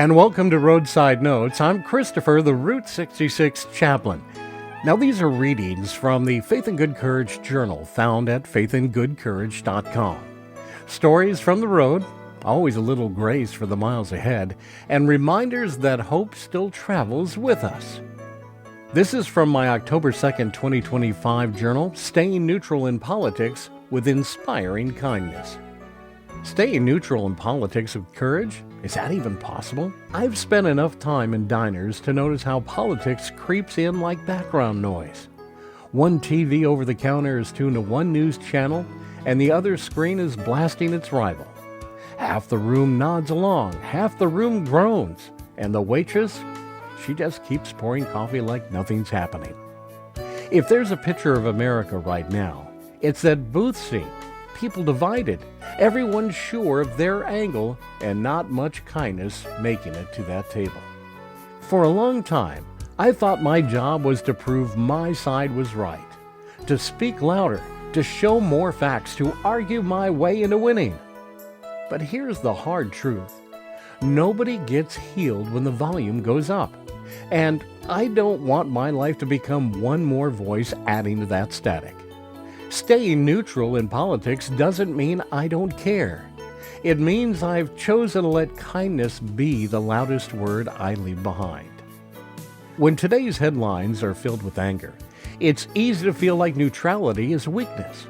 and welcome to Roadside Notes. I'm Christopher, the Route 66 chaplain. Now, these are readings from the Faith and Good Courage Journal found at faithandgoodcourage.com. Stories from the road, always a little grace for the miles ahead, and reminders that hope still travels with us. This is from my October 2nd, 2025 journal, Staying Neutral in Politics with Inspiring Kindness. Staying neutral in politics with courage? Is that even possible? I've spent enough time in diners to notice how politics creeps in like background noise. One TV over the counter is tuned to one news channel, and the other screen is blasting its rival. Half the room nods along, half the room groans, and the waitress, she just keeps pouring coffee like nothing's happening. If there's a picture of America right now, it's that booth scene. People divided, everyone sure of their angle, and not much kindness making it to that table. For a long time, I thought my job was to prove my side was right, to speak louder, to show more facts, to argue my way into winning. But here's the hard truth. Nobody gets healed when the volume goes up. And I don't want my life to become one more voice adding to that static. Staying neutral in politics doesn't mean I don't care. It means I've chosen to let kindness be the loudest word I leave behind. When today's headlines are filled with anger, it's easy to feel like neutrality is weakness.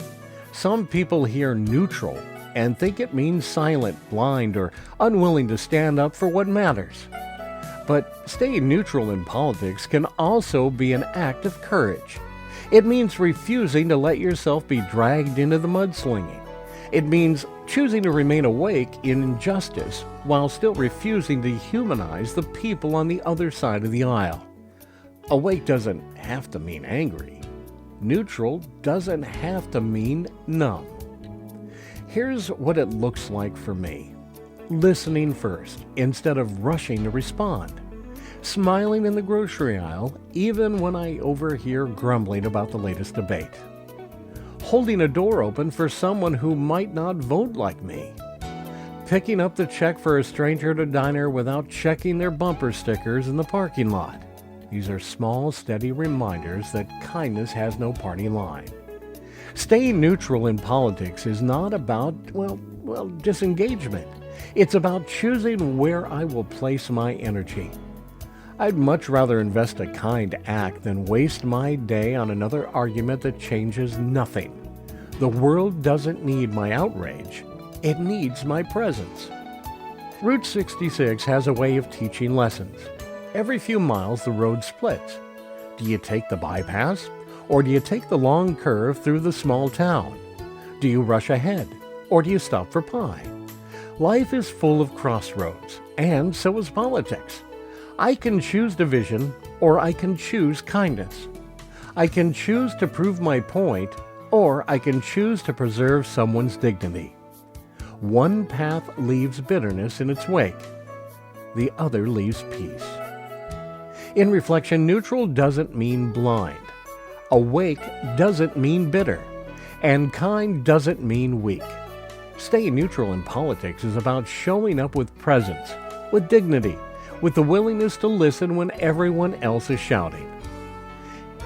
Some people hear neutral and think it means silent, blind, or unwilling to stand up for what matters. But staying neutral in politics can also be an act of courage. It means refusing to let yourself be dragged into the mudslinging. It means choosing to remain awake in injustice while still refusing to humanize the people on the other side of the aisle. Awake doesn't have to mean angry. Neutral doesn't have to mean numb. Here's what it looks like for me. Listening first instead of rushing to respond. Smiling in the grocery aisle, even when I overhear grumbling about the latest debate. Holding a door open for someone who might not vote like me. Picking up the check for a stranger at a diner without checking their bumper stickers in the parking lot. These are small, steady reminders that kindness has no party line. Staying neutral in politics is not about, disengagement. It's about choosing where I will place my energy. I'd much rather invest a kind act than waste my day on another argument that changes nothing. The world doesn't need my outrage. It needs my presence. Route 66 has a way of teaching lessons. Every few miles, the road splits. Do you take the bypass, or do you take the long curve through the small town? Do you rush ahead, or do you stop for pie? Life is full of crossroads, and so is politics. I can choose division, or I can choose kindness. I can choose to prove my point, or I can choose to preserve someone's dignity. One path leaves bitterness in its wake. The other leaves peace. In reflection, neutral doesn't mean blind. Awake doesn't mean bitter. And kind doesn't mean weak. Staying neutral in politics is about showing up with presence, with dignity, with the willingness to listen when everyone else is shouting.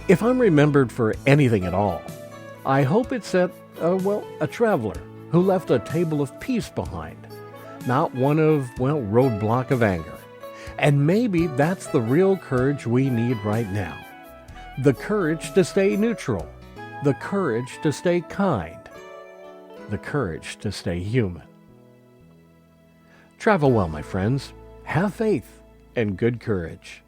If I'm remembered for anything at all, I hope it's that, a traveler who left a table of peace behind, not one of, roadblock of anger. And maybe that's the real courage we need right now. The courage to stay neutral, the courage to stay kind, the courage to stay human. Travel well, my friends. Have faith and good courage.